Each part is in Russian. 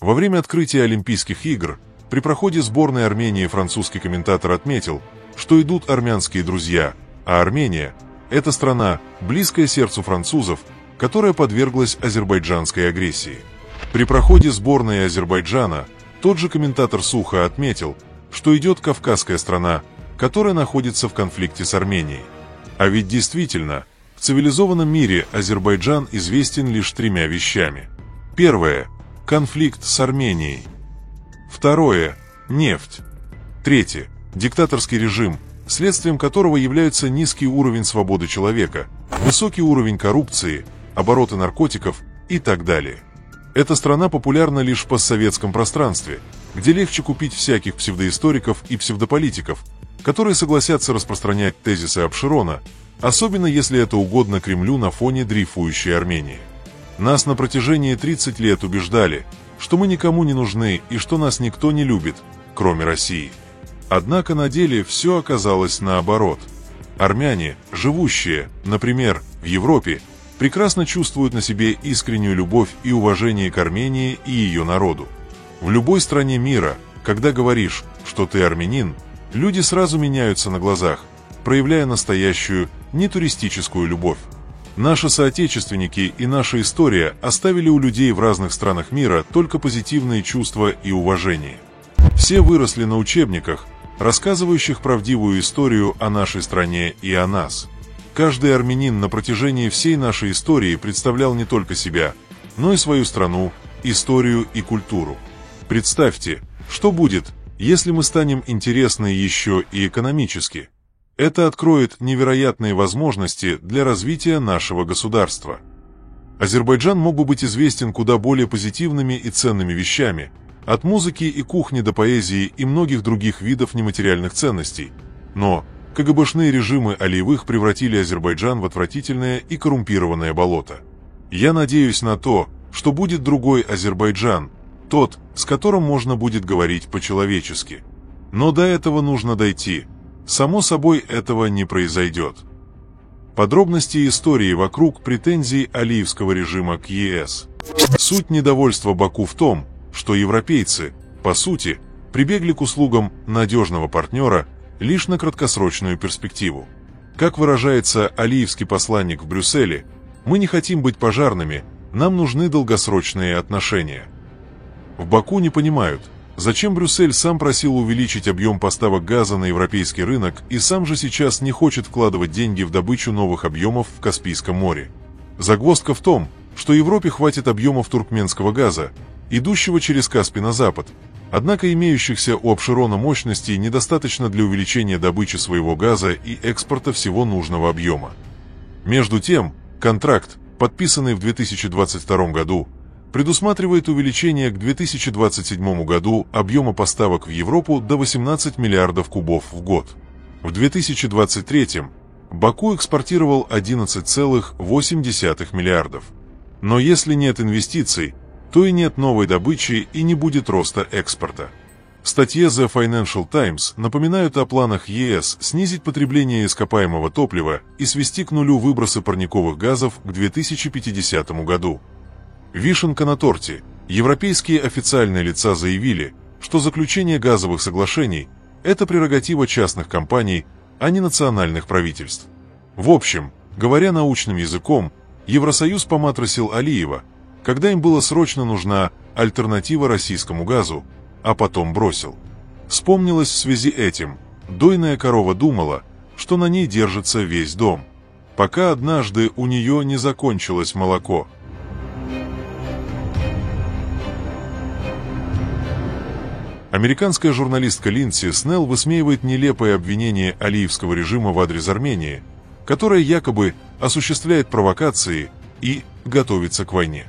Во время открытия Олимпийских игр при проходе сборной Армении французский комментатор отметил, что идут армянские друзья, а Армения – это страна, близкая сердцу французов, которая подверглась азербайджанской агрессии. При проходе сборной Азербайджана тот же комментатор сухо отметил, что идет кавказская страна, которая находится в конфликте с Арменией. А ведь действительно, в цивилизованном мире Азербайджан известен лишь тремя вещами. Первое – конфликт с Арменией. Второе – нефть. Третье – диктаторский режим, следствием которого являются низкий уровень свободы человека, высокий уровень коррупции, обороты наркотиков и так далее. Эта страна популярна лишь в постсоветском пространстве, где легче купить всяких псевдоисториков и псевдополитиков, которые согласятся распространять тезисы Абшерона, особенно если это угодно Кремлю на фоне дрейфующей Армении. Нас на протяжении 30 лет убеждали, что мы никому не нужны и что нас никто не любит, кроме России. Однако на деле все оказалось наоборот. Армяне, живущие, например, в Европе, прекрасно чувствуют на себе искреннюю любовь и уважение к Армении и ее народу. В любой стране мира, когда говоришь, что ты армянин, люди сразу меняются на глазах, проявляя настоящую, нетуристическую любовь. Наши соотечественники и наша история оставили у людей в разных странах мира только позитивные чувства и уважение. Все выросли на учебниках, рассказывающих правдивую историю о нашей стране и о нас. Каждый армянин на протяжении всей нашей истории представлял не только себя, но и свою страну, историю и культуру. Представьте, что будет, если мы станем интересны еще и экономически. Это откроет невероятные возможности для развития нашего государства. Азербайджан мог бы быть известен куда более позитивными и ценными вещами, от музыки и кухни до поэзии и многих других видов нематериальных ценностей, но КГБшные режимы Алиевых превратили Азербайджан в отвратительное и коррумпированное болото. Я надеюсь на то, что будет другой Азербайджан, тот, с которым можно будет говорить по-человечески. Но до этого нужно дойти. Само собой, этого не произойдет. Подробности истории вокруг претензий алиевского режима к ЕС. Суть недовольства Баку в том, что европейцы, по сути, прибегли к услугам надежного партнера лишь на краткосрочную перспективу. Как выражается алиевский посланник в Брюсселе, мы не хотим быть пожарными, нам нужны долгосрочные отношения. В Баку не понимают, зачем Брюссель сам просил увеличить объем поставок газа на европейский рынок и сам же сейчас не хочет вкладывать деньги в добычу новых объемов в Каспийском море. Загвоздка в том, что Европе хватит объемов туркменского газа, идущего через Каспий на запад, однако имеющихся у Абшерона мощностей недостаточно для увеличения добычи своего газа и экспорта всего нужного объема. Между тем, контракт, подписанный в 2022 году, предусматривает увеличение к 2027 году объема поставок в Европу до 18 миллиардов кубов в год. В 2023 Баку экспортировал 11,8 миллиардов. Но если нет инвестиций, то и нет новой добычи и не будет роста экспорта. В статье The Financial Times напоминают о планах ЕС снизить потребление ископаемого топлива и свести к нулю выбросы парниковых газов к 2050 году. Вишенка на торте. Европейские официальные лица заявили, что заключение газовых соглашений – это прерогатива частных компаний, а не национальных правительств. В общем, говоря научным языком, Евросоюз поматросил Алиева, когда им было срочно нужна альтернатива российскому газу, а потом бросил. Вспомнилось в связи этим, дойная корова думала, что на ней держится весь дом, пока однажды у нее не закончилось молоко. Американская журналистка Линдси Снелл высмеивает нелепое обвинение алиевского режима в адрес Армении, которая якобы осуществляет провокации и готовится к войне.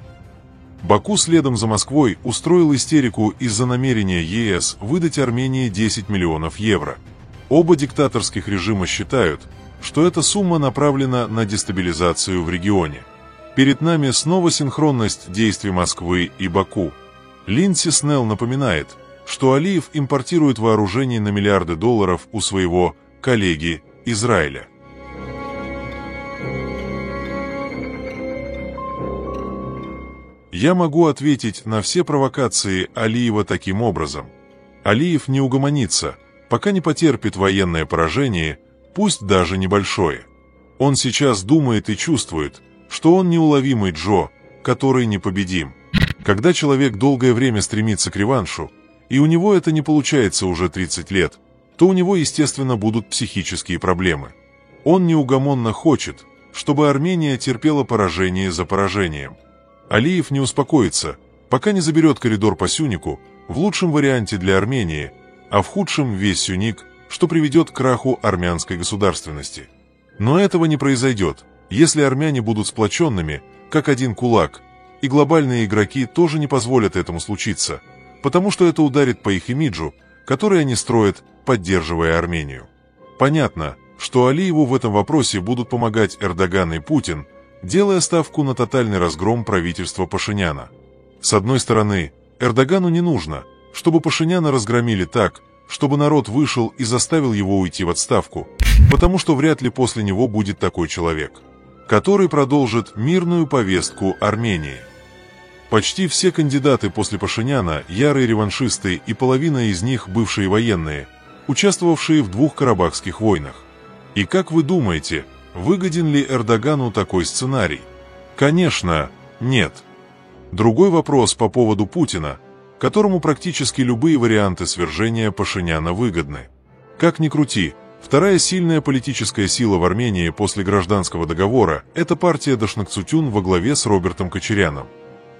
Баку следом за Москвой устроил истерику из-за намерения ЕС выдать Армении 10 миллионов евро. Оба диктаторских режима считают, что эта сумма направлена на дестабилизацию в регионе. Перед нами снова синхронность действий Москвы и Баку. Линдси Снелл напоминает, что Алиев импортирует вооружение на миллиарды долларов у своего коллеги Израиля. Я могу ответить на все провокации Алиева таким образом. Алиев не угомонится, пока не потерпит военное поражение, пусть даже небольшое. Он сейчас думает и чувствует, что он неуловимый Джо, который непобедим. Когда человек долгое время стремится к реваншу, и у него это не получается уже 30 лет, то у него, естественно, будут психические проблемы. Он неугомонно хочет, чтобы Армения терпела поражение за поражением. Алиев не успокоится, пока не заберет коридор по Сюнику, в лучшем варианте для Армении, а в худшем весь Сюник, что приведет к краху армянской государственности. Но этого не произойдет, если армяне будут сплоченными, как один кулак, и глобальные игроки тоже не позволят этому случиться, потому что это ударит по их имиджу, который они строят, поддерживая Армению. Понятно, что Алиеву в этом вопросе будут помогать Эрдоган и Путин, делая ставку на тотальный разгром правительства Пашиняна. С одной стороны, Эрдогану не нужно, чтобы Пашиняна разгромили так, чтобы народ вышел и заставил его уйти в отставку, потому что вряд ли после него будет такой человек, который продолжит мирную повестку Армении. Почти все кандидаты после Пашиняна – ярые реваншисты, и половина из них – бывшие военные, участвовавшие в 2 карабахских войнах. И как вы думаете, выгоден ли Эрдогану такой сценарий? Конечно, нет. Другой вопрос по поводу Путина, которому практически любые варианты свержения Пашиняна выгодны. Как ни крути, вторая сильная политическая сила в Армении после гражданского договора – это партия Дашнакцутюн во главе с Робертом Кочаряном.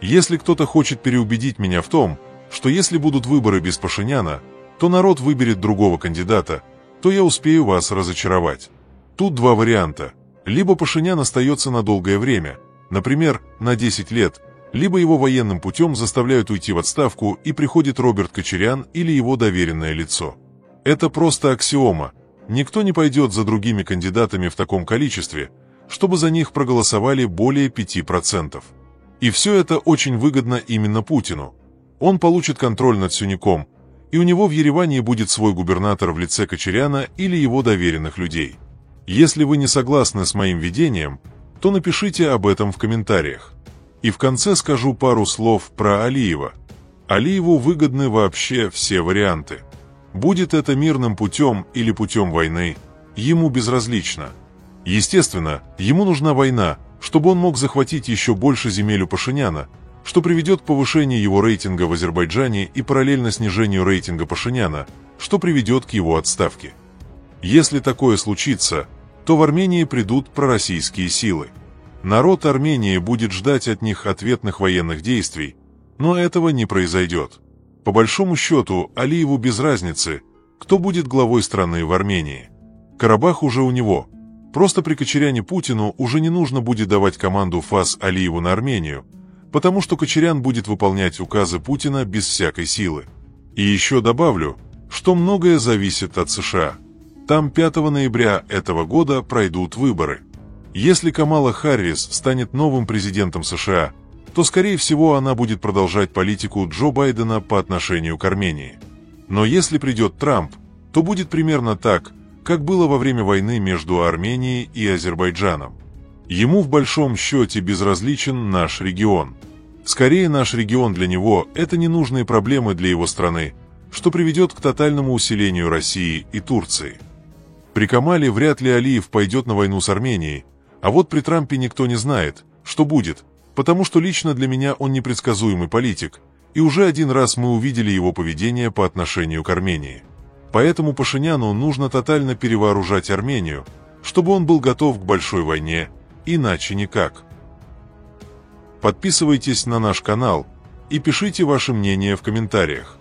Если кто-то хочет переубедить меня в том, что если будут выборы без Пашиняна, то народ выберет другого кандидата, то я успею вас разочаровать. Тут 2 варианта. Либо Пашинян остается на долгое время, например, на 10 лет, либо его военным путем заставляют уйти в отставку и приходит Роберт Кочарян или его доверенное лицо. Это просто аксиома. Никто не пойдет за другими кандидатами в таком количестве, чтобы за них проголосовали более 5%. И все это очень выгодно именно Путину. Он получит контроль над Сюником, и у него в Ереване будет свой губернатор в лице Кочаряна или его доверенных людей. Если вы не согласны с моим видением, то напишите об этом в комментариях. И в конце скажу пару слов про Алиева. Алиеву выгодны вообще все варианты. Будет это мирным путем или путем войны, ему безразлично. Естественно, ему нужна война, чтобы он мог захватить еще больше земель у Пашиняна, что приведет к повышению его рейтинга в Азербайджане и параллельно снижению рейтинга Пашиняна, что приведет к его отставке. Если такое случится, то в Армении придут пророссийские силы. Народ Армении будет ждать от них ответных военных действий, но этого не произойдет. По большому счету, Алиеву без разницы, кто будет главой страны в Армении. Карабах уже у него. Просто при Кочаряне Путину уже не нужно будет давать команду ФАС Алиеву на Армению, потому что Кочарян будет выполнять указы Путина без всякой силы. И еще добавлю, что многое зависит от США. Там 5 ноября этого года пройдут выборы. Если Камала Харрис станет новым президентом США, то, скорее всего, она будет продолжать политику Джо Байдена по отношению к Армении. Но если придет Трамп, то будет примерно так, как было во время войны между Арменией и Азербайджаном. Ему в большом счете безразличен наш регион. Скорее, наш регион для него – это ненужные проблемы для его страны, что приведет к тотальному усилению России и Турции. При Камале вряд ли Алиев пойдет на войну с Арменией, а вот при Трампе никто не знает, что будет, потому что лично для меня он непредсказуемый политик, и уже один раз мы увидели его поведение по отношению к Армении. Поэтому Пашиняну нужно тотально перевооружать Армению, чтобы он был готов к большой войне, иначе никак. Подписывайтесь на наш канал и пишите ваше мнение в комментариях.